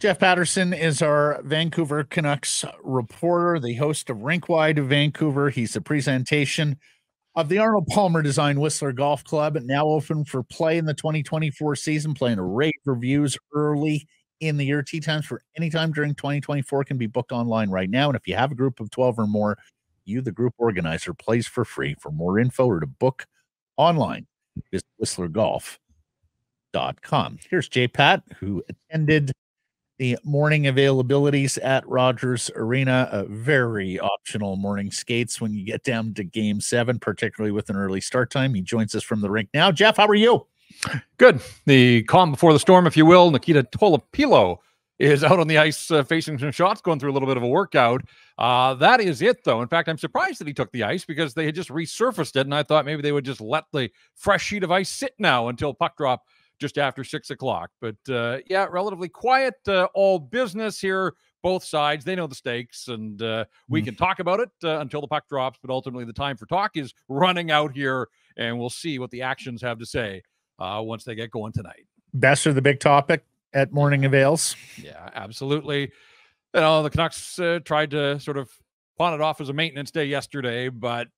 Jeff Paterson is our Vancouver Canucks reporter, the host of Rink Wide Vancouver. He's the presentation of the Arnold Palmer Design Whistler Golf Club, now open for play in the 2024 season, playing a rate reviews early in the year. Tee times for any time during 2024 can be booked online right now. And if you have a group of 12 or more, you, the group organizer, plays for free. For more info or to book online, visit whistlergolf.com. Here's J. Pat, who attended the morning availabilities at Rogers Arena. Very optional morning skates when you get down to Game 7, particularly with an early start time. He joins us from the rink now. Jeff, how are you? Good. The calm before the storm, if you will. Nikita Tolopilo is out on the ice facing some shots, going through a little bit of a workout. That is it, though. In fact, I'm surprised that he took the ice because they had just resurfaced it, and I thought maybe they would just let the fresh sheet of ice sit now until puck drop just after 6 o'clock. But yeah, relatively quiet, all business here, both sides. They know the stakes, and we can talk about it until the puck drops, but ultimately the time for talk is running out here, and we'll see what the actions have to say once they get going tonight. Boeser, the big topic at morning avails. Yeah, absolutely. You know, the Canucks tried to sort of pawn it off as a maintenance day yesterday, but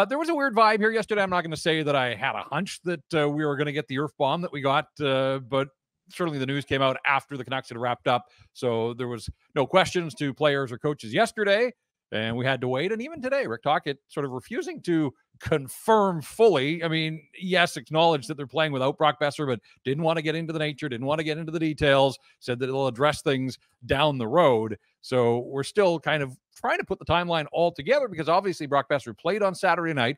there was a weird vibe here yesterday. I'm not going to say that I had a hunch that we were going to get the earth bomb that we got, but certainly the news came out after the Canucks had wrapped up. So there was no questions to players or coaches yesterday, and we had to wait. And even today, Rick Tocchet sort of refusing to confirm fully. I mean, yes, acknowledged that they're playing without Brock Boeser, but didn't want to get into the nature, didn't want to get into the details, said that it'll address things down the road. So we're still kind of trying to put the timeline all together because obviously Brock Boeser played on Saturday night,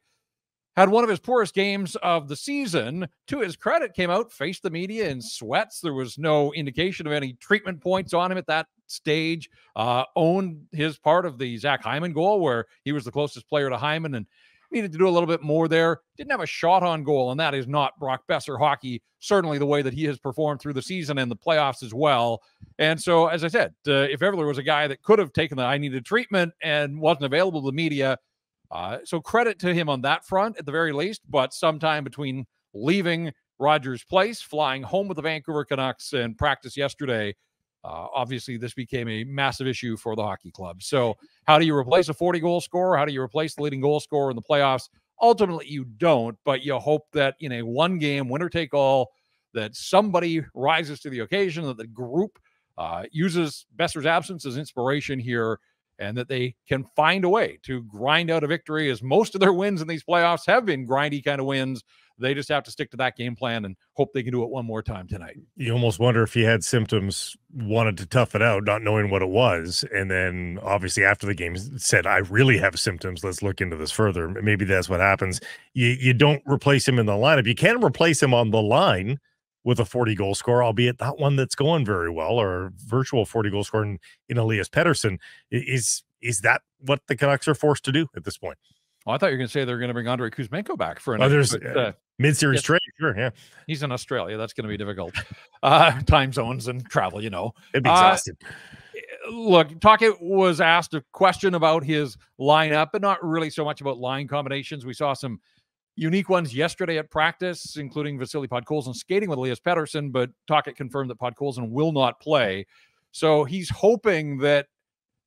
had one of his poorest games of the season. To his credit, came out, faced the media in sweats. There was no indication of any treatment points on him at that stage. Owned his part of the Zach Hyman goal where he was the closest player to Hyman and needed to do a little bit more there. Didn't have a shot on goal, and that is not Brock Boeser hockey, certainly the way that he has performed through the season and the playoffs as well. And so, as I said, if ever there was a guy that could have taken the I needed treatment and wasn't available to the media, so credit to him on that front at the very least, but sometime between leaving Rogers Place, flying home with the Vancouver Canucks, and practice yesterday, obviously this became a massive issue for the hockey club. So how do you replace a 40-goal scorer? How do you replace the leading goal scorer in the playoffs? Ultimately, you don't, but you hope that in a one-game winner-take-all that somebody rises to the occasion, that the group uses Boeser's absence as inspiration here, and that they can find a way to grind out a victory, as most of their wins in these playoffs have been grindy kind of wins. They just have to stick to that game plan and hope they can do it one more time tonight. You almost wonder if he had symptoms, wanted to tough it out, not knowing what it was. And then obviously after the game said, I really have symptoms. Let's look into this further. Maybe that's what happens. You don't replace him in the lineup. You can replace him on the line with a 40-goal scorer, albeit not one that's going very well, or a virtual 40-goal scorer in Elias Pettersson. Is that what the Canucks are forced to do at this point? Well, I thought you were going to say they're going to bring Andrei Kuzmenko back for a mid-series trade. Sure, yeah. He's in Australia. That's going to be difficult. Time zones and travel, you know. It'd be exhausted. Look, Tocchet was asked a question about his lineup, but not really so much about line combinations. We saw some unique ones yesterday at practice, including Vasily Podkolzin skating with Elias Pettersson, but Tocchet confirmed that Podkolzin will not play. So he's hoping that,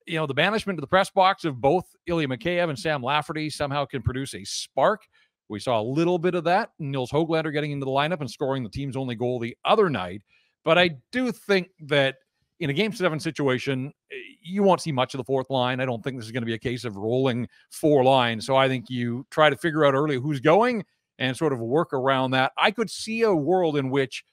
you know, the banishment to the press box of both Ilya Mikheyev and Sam Lafferty somehow can produce a spark. We saw a little bit of that. Nils Höglander getting into the lineup and scoring the team's only goal the other night. But I do think that in a Game 7 situation, you won't see much of the fourth line. I don't think this is going to be a case of rolling four lines. So I think you try to figure out early who's going and sort of work around that. I could see a world in which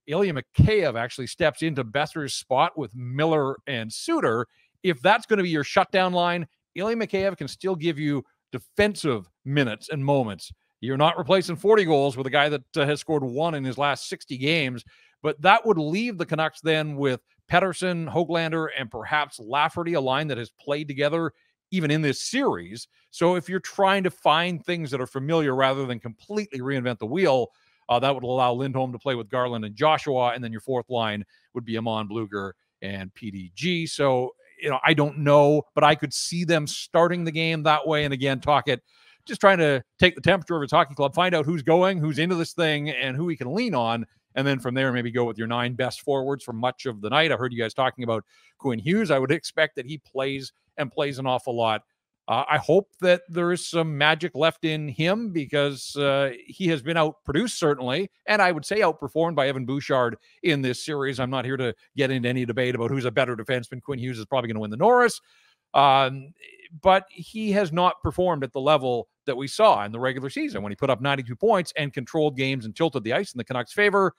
Ilya Mikheyev actually steps into Boeser's spot with Miller and Suter. If that's going to be your shutdown line, Ilya Mikheyev can still give you defensive minutes and moments. You're not replacing 40 goals with a guy that has scored one in his last 60 games, but that would leave the Canucks then with Pettersson, Höglander, and perhaps Lafferty, a line that has played together even in this series. So if you're trying to find things that are familiar rather than completely reinvent the wheel, that would allow Lindholm to play with Garland and Joshua, and then your fourth line would be Amon Bluger and PDG. So, you know, I don't know, but I could see them starting the game that way. And again, Tocchet just trying to take the temperature of his hockey club, find out who's going, who's into this thing, and who he can lean on, And then from there, maybe go with your 9 best forwards for much of the night. I heard you guys talking about Quinn Hughes. I would expect that he plays an awful lot. I hope that there is some magic left in him because he has been outproduced, certainly, and I would say outperformed by Evan Bouchard in this series. I'm not here to get into any debate about who's a better defenseman. Quinn Hughes is probably going to win the Norris, but he has not performed at the level that we saw in the regular season when he put up 92 points and controlled games and tilted the ice in the Canucks' favor.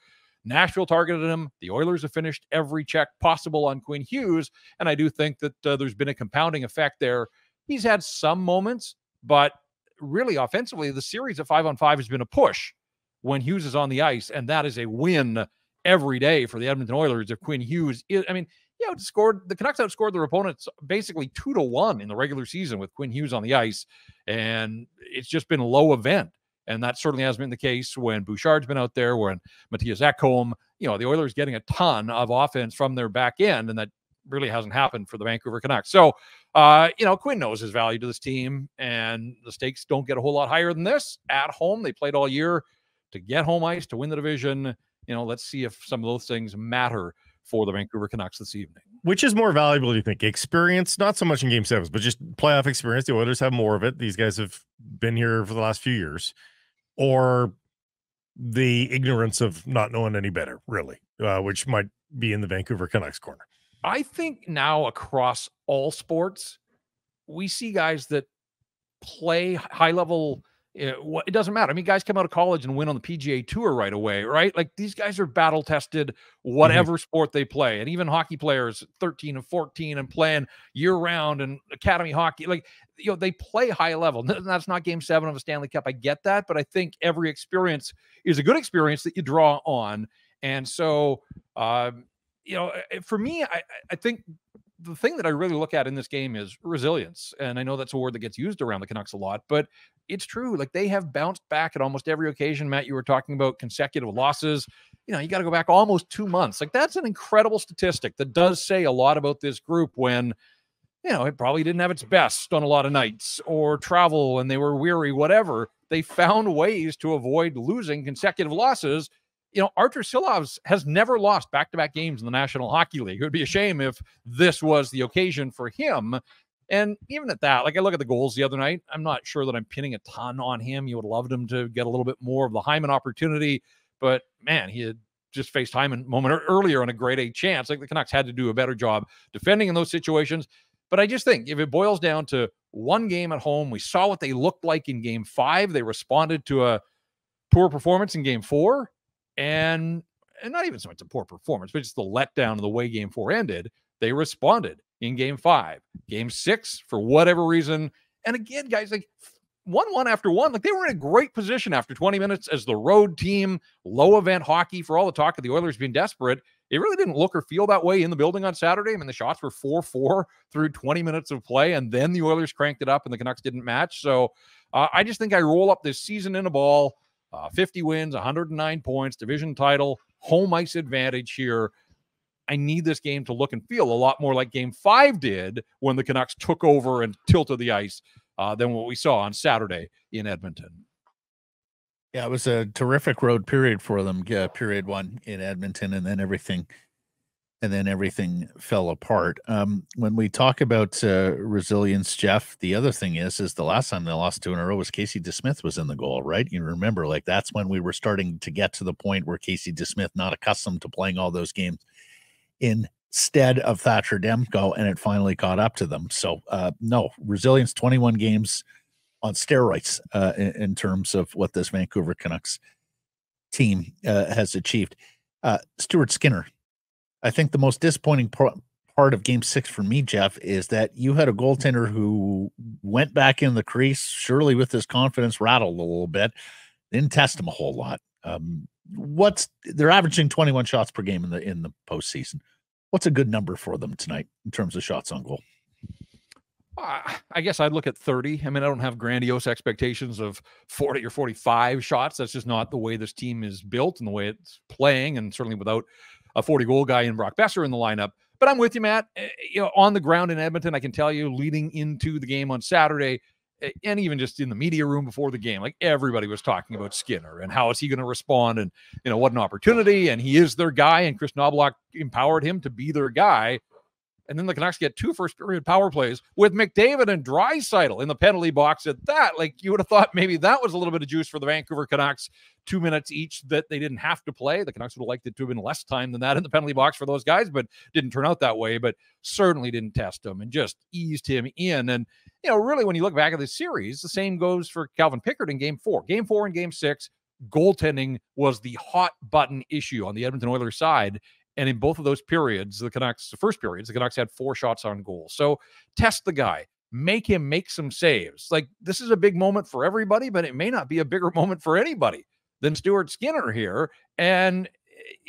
Nashville targeted him. The Oilers have finished every check possible on Quinn Hughes, and I do think that there's been a compounding effect there. He's had some moments, but really offensively, the series at 5-on-5 has been a push when Hughes is on the ice, and that is a win every day for the Edmonton Oilers. If Quinn Hughes is, the Canucks outscored their opponents basically 2-1 in the regular season with Quinn Hughes on the ice, and it's just been low event. And that certainly has been the case when Bouchard's been out there, when Matthias Ekholm, the Oilers getting a ton of offense from their back end, and that really hasn't happened for the Vancouver Canucks. So, Quinn knows his value to this team, and the stakes don't get a whole lot higher than this. At home, they played all year to get home ice, to win the division. Let's see if some of those things matter for the Vancouver Canucks this evening. Which is more valuable, do you think? Experience, not so much in Game 7s, but just playoff experience. The Oilers have more of it. These guys have been here for the last few years. Or the ignorance of not knowing any better, really, which might be in the Vancouver Canucks corner. I think now across all sports, we see guys that play high level. It doesn't matter. I mean, guys come out of college and win on the PGA Tour right away, right? Like these guys are battle tested, whatever sport they play. And even hockey players, 13 and 14 and playing year round and academy hockey, they play high level. That's not Game 7 of a Stanley Cup. I get that, but I think every experience is a good experience that you draw on. And so, for me, I think the thing that I really look at in this game is resilience. And I know that's a word that gets used around the Canucks a lot, but it's true. Like they have bounced back at almost every occasion. Matt, you were talking about consecutive losses. You got to go back almost 2 months. Like that's an incredible statistic that does say a lot about this group when, it probably didn't have its best on a lot of nights or travel and they were weary, whatever. They found ways to avoid losing consecutive losses. Artur Silovs has never lost back-to-back games in the National Hockey League. It would be a shame if this was the occasion for him. And even at that, I look at the goals the other night, I'm not sure that I'm pinning a ton on him. You would have loved him to get a little bit more of the Hyman opportunity, but man, he had just faced Hyman a moment earlier on a grade A chance. The Canucks had to do a better job defending in those situations. But I just think if it boils down to one game at home, we saw what they looked like in Game 5. They responded to a poor performance in Game 4. And not even so much a poor performance, but just the letdown of the way Game 4 ended. They responded in Game 5. Game 6, for whatever reason. And again, guys, 1-1 after one, they were in a great position after 20 minutes as the road team, low event hockey. For all the talk of the Oilers being desperate, it really didn't look or feel that way in the building on Saturday. I mean, the shots were 4-4 through 20 minutes of play, and then the Oilers cranked it up and the Canucks didn't match. So I just think I roll up this season in a ball. 50 wins, 109 points, division title, home ice advantage here. I need this game to look and feel a lot more like Game 5 did when the Canucks took over and tilted the ice than what we saw on Saturday in Edmonton. Yeah, it was a terrific road period for them. Period 1 in Edmonton, and then everything fell apart. When we talk about resilience, Jeff, the other thing is the last time they lost 2 in a row was Casey DeSmith was in the goal, right? You remember, that's when we were starting to get to the point where Casey DeSmith, not accustomed to playing all those games instead of Thatcher Demko, and it finally caught up to them. So, no, resilience, 21 games on steroids in terms of what this Vancouver Canucks team has achieved. Stuart Skinner, I think the most disappointing part of Game 6 for me, Jeff, is that you had a goaltender who went back in the crease, surely with his confidence rattled a little bit, didn't test him a whole lot. They're averaging 21 shots per game in the postseason. What's a good number for them tonight in terms of shots on goal? I guess I'd look at 30. I mean, I don't have grandiose expectations of 40 or 45 shots. That's just not the way this team is built and the way it's playing, and certainly without a 40-goal guy in Brock Boeser in the lineup. But I'm with you, Matt. On the ground in Edmonton, I can tell you, leading into the game on Saturday, and even just in the media room before the game, like everybody was talking about Skinner and how is he going to respond, and what an opportunity, and he is their guy, and Chris Knoblauch empowered him to be their guy. And then the Canucks get 2 first-period power plays with McDavid and Draisaitl in the penalty box at that. Like, you would have thought maybe that was a little bit of juice for the Vancouver Canucks, 2 minutes each that they didn't have to play. The Canucks would have liked it to have been less time than that in the penalty box for those guys, but didn't turn out that way, but certainly didn't test him and just eased him in. And, really, when you look back at this series, the same goes for Calvin Pickard in Game 4. Game 4 and Game 6, goaltending was the hot-button issue on the Edmonton Oilers side. And in both of those periods, the first periods, the Canucks had 4 shots on goal. So test the guy, make him make some saves. Like, this is a big moment for everybody, but it may not be a bigger moment for anybody than Stuart Skinner here. And,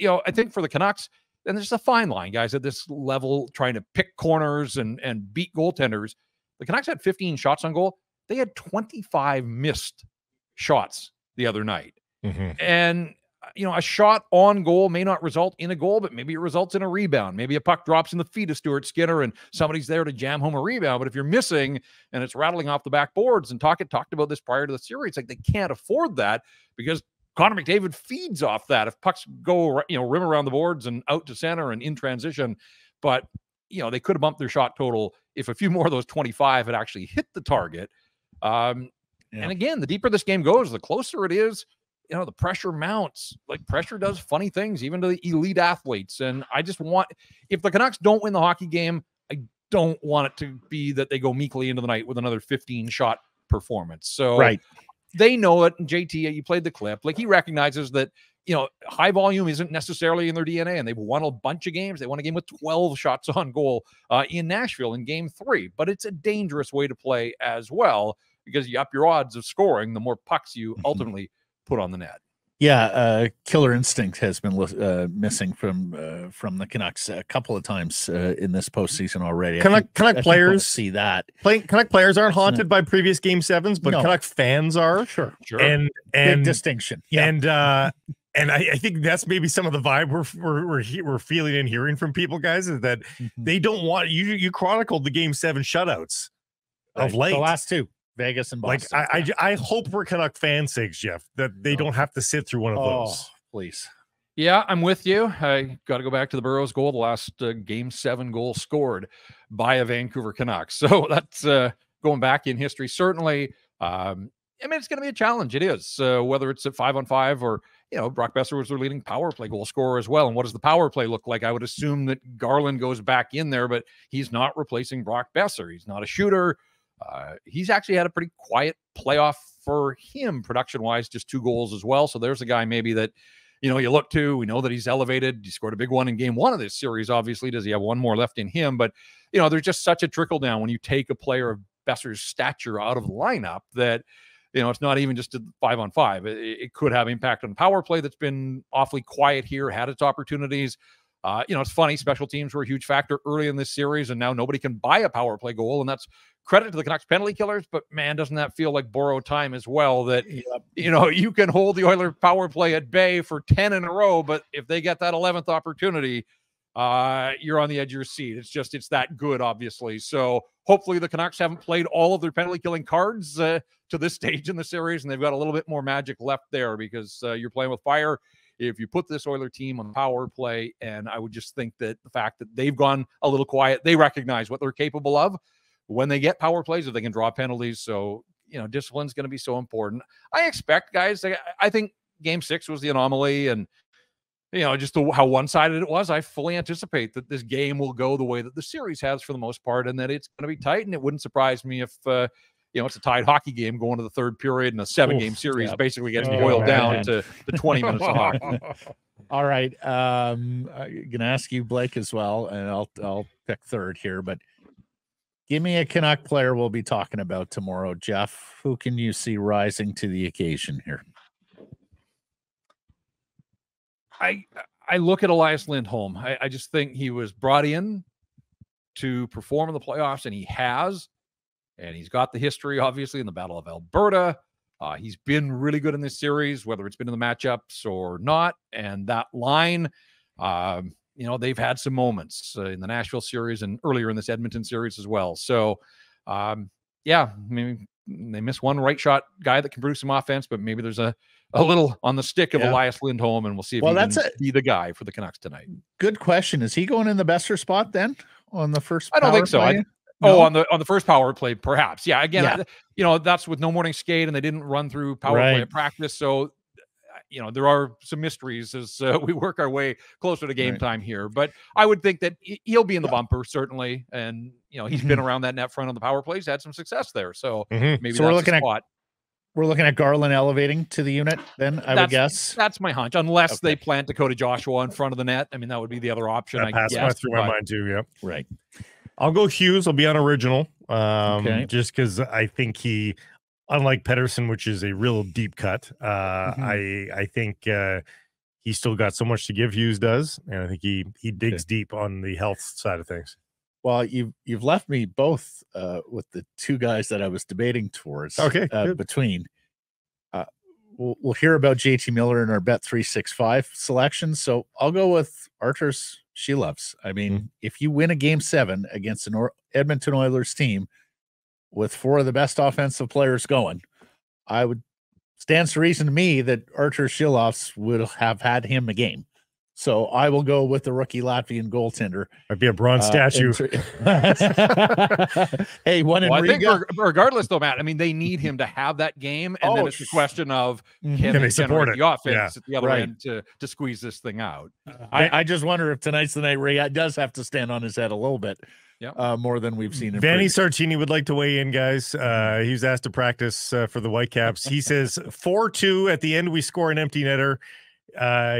I think for the Canucks, and there's a fine line, guys, at this level, trying to pick corners and beat goaltenders. The Canucks had 15 shots on goal. They had 25 missed shots the other night. Mm-hmm. And a shot on goal may not result in a goal, but maybe it results in a rebound. Maybe a puck drops in the feet of Stuart Skinner and somebody's there to jam home a rebound. But if you're missing and it's rattling off the backboards, and Tocchet talked about this prior to the series, like, they can't afford that because Connor McDavid feeds off that. If pucks go, rim around the boards and out to center and in transition, but they could have bumped their shot total if a few more of those 25 had actually hit the target. And again, the deeper this game goes, the closer it is. The pressure mounts. Like, pressure does funny things, even to the elite athletes. And I just want, if the Canucks don't win the hockey game, I don't want it to be that they go meekly into the night with another 15-shot performance. So right. They know it. And JT, you played the clip. Like, he recognizes that, high volume isn't necessarily in their DNA, and they've won a bunch of games. They won a game with 12 shots on goal in Nashville in Game 3. But it's a dangerous way to play as well, because you up your odds of scoring the more pucks you ultimately put on the net. Yeah, killer instinct has been missing from the Canucks a couple of times in this postseason already. Canuck players see that. Canuck players aren't haunted by previous Game 7s, but Canuck fans are. Sure. And big distinction. Yeah. And I think that's maybe some of the vibe we're feeling and hearing from people, guys, is that they don't want you. You chronicled the Game 7 shutouts of late. The last 2. Vegas and Boston. Like, I hope for Canuck fans' sakes, Jeff, that they don't have to sit through one of those. Please. Yeah, I'm with you. I got to go back to the Burrows goal, the last Game 7 goal scored by a Vancouver Canucks. So that's going back in history. Certainly, it's going to be a challenge. It is, whether it's at 5-on-5 or, Brock Boeser was their leading power play goal scorer as well. And what does the power play look like? I would assume that Garland goes back in there, but he's not replacing Brock Boeser. He's not a shooter. He's actually had a pretty quiet playoff for him production-wise, just 2 goals as well. So there's a guy maybe that, you look to. We know that he's elevated. He scored a big one in Game 1 of this series, obviously. Does he have one more left in him? But, there's just such a trickle-down when you take a player of Boeser's stature out of the lineup that, it's not even just a 5-on-5. It could have impact on the power play that's been awfully quiet here, had its opportunities. It's funny. Special teams were a huge factor early in this series, and now nobody can buy a power play goal, and that's credit to the Canucks penalty killers. But man, doesn't that feel like borrowed time as well? That you can hold the Oilers power play at bay for 10 in a row, but if they get that 11th opportunity, you're on the edge of your seat. It's that good, obviously. So hopefully the Canucks haven't played all of their penalty killing cards to this stage in the series, and they've got a little bit more magic left there, because you're playing with fire if you put this Oiler team on power play. And I would just think that the fact that they've gone a little quiet, they recognize what they're capable of when they get power plays, if they can draw penalties. So, discipline's going to be so important. I expect, guys, I think Game 6 was the anomaly, and, just how one-sided it was. I fully anticipate that this game will go the way that the series has for the most part, and that it's going to be tight. And it wouldn't surprise me if, it's a tied hocky game going to the third period, and a 7-game series basically gets boiled down to the 20 minutes of hockey. All right. I'm going to ask you, Blake, as well, and I'll pick third here, but give me a Canuck player we'll be talking about tomorrow, Jeff. Who can you see rising to the occasion here? I look at Elias Lindholm. I just think he was brought in to perform in the playoffs, and he has. And he's got the history, obviously, in the Battle of Alberta. He's been really good in this series, whether it's been in the matchups or not. And that line, they've had some moments in the Nashville series and earlier in this Edmonton series as well. So yeah, maybe they miss one right shot guy that can produce some offense, but maybe there's a little on the stick of Elias Lindholm, and we'll see if he can be the guy for the Canucks tonight. Good question. Is he going in the Boeser spot then on the first? I don't think so. No? On the first power play, perhaps. Yeah. Again, that's with no morning skate, and they didn't run through power play at practice, so there are some mysteries as we work our way closer to game time here. But I would think that he'll be in the bumper, certainly. And, he's been around that net front on the power plays, had some success there. So maybe so we're looking at Garland elevating to the unit then, I would guess. That's my hunch, unless they plant Dakota Joshua in front of the net. I mean, that would be the other option, I guess. Through my mind too, yep. Right. I'll go Hughes. I'll be on original, just because I think he, unlike Paterson, which is a real deep cut, I think he's still got so much to give. Hughes does, and I think he digs deep on the health side of things. Well, you've left me both with the two guys that I was debating towards. Okay, between. We'll hear about JT Miller in our Bet365 selection. So I'll go with Arturs Silovs. I mean, if you win a Game 7 against an Edmonton Oilers team with four of the best offensive players going, I would stands to reason to me that Arturs Silovs would have had him a game. So I will go with the rookie Latvian goaltender. Might be a bronze statue. Hey, one in Riga. I think regardless, though, Matt, I mean, they need him to have that game, and then it's a question of can they support the offense at the other end to squeeze this thing out. I just wonder if tonight's the night where he does have to stand on his head a little bit. More than we've seen. Vanny Sartini would like to weigh in, guys. He was asked to practice for the Whitecaps. He says 4-2 at the end. We score an empty netter.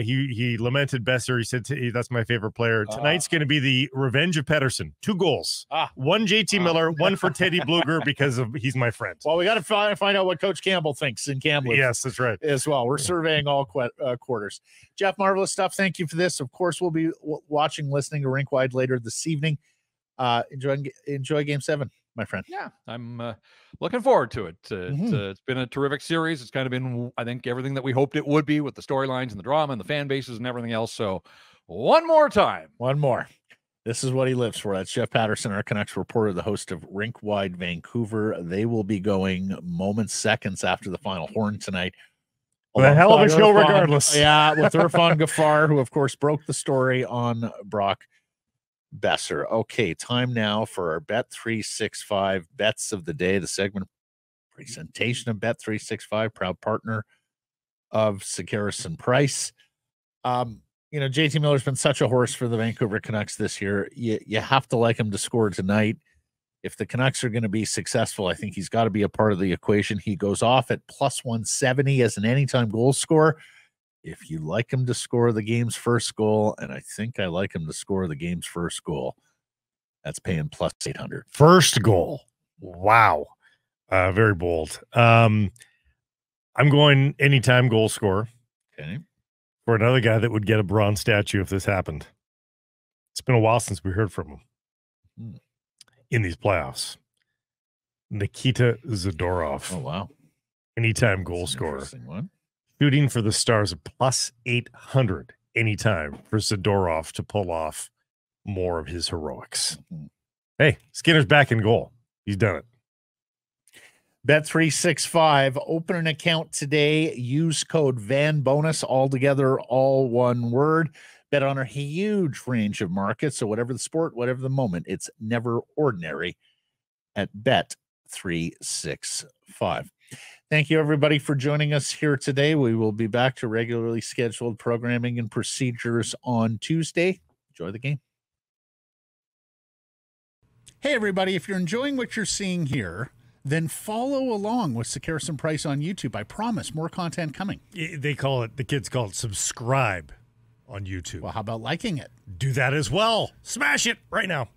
He lamented Boeser. He said that's my favorite player. Tonight's going to be the revenge of Paterson. 2 goals. One JT Miller, one for Teddy Bluger because he's my friend. Well, we got to find out what Coach Campbell thinks in Kamloops. Yes, that's right. As well. We're surveying all quarters. Jeff, marvelous stuff. Thank you for this. Of course, we'll be watching, listening to Rink Wide later this evening. Enjoy Game 7, my friend. Yeah, I'm looking forward to it. It's been a terrific series. It's kind of been, I think, everything that we hoped it would be with the storylines and the drama and the fan bases and everything else. So one more time. One more. This is what he lives for. That's Jeff Paterson, our Canucks reporter, the host of Rink Wide Vancouver. They will be going seconds after the final horn tonight. Well, a hell of a show regardless. Yeah, with Irfan Gaffar, who, of course, broke the story on Brock Boeser. Okay, time now for our Bet365 bets of the day, the segment presentation of Bet365, proud partner of Sekeres and Price. JT Miller's been such a horse for the Vancouver Canucks this year. You have to like him to score tonight. If the Canucks are going to be successful, I think he's got to be a part of the equation. He goes off at plus 170 as an anytime goal scorer. If you like him to score the game's first goal, and I think I like him to score the game's first goal, that's paying plus 800. First goal. Wow. Very bold. I'm going anytime goal scorer. Okay. For another guy that would get a bronze statue if this happened. It's been a while since we heard from him in these playoffs. Nikita Zadorov. Oh, wow. Anytime goal scorer. One. Shooting for the Stars of plus 800 anytime for Zadorov to pull off more of his heroics. Hey, Skinner's back in goal. He's done it. Bet365, open an account today. Use code VANBONUS, all together, all one word. Bet on a huge range of markets. So whatever the sport, whatever the moment, it's never ordinary at Bet365. Thank you, everybody, for joining us here today. We will be back to regularly scheduled programming and procedures on Tuesday. Enjoy the game. Hey, everybody, if you're enjoying what you're seeing here, then follow along with Sekeres and Price on YouTube. I promise more content coming. The kids call it subscribe on YouTube. Well, how about liking it? Do that as well. Smash it right now.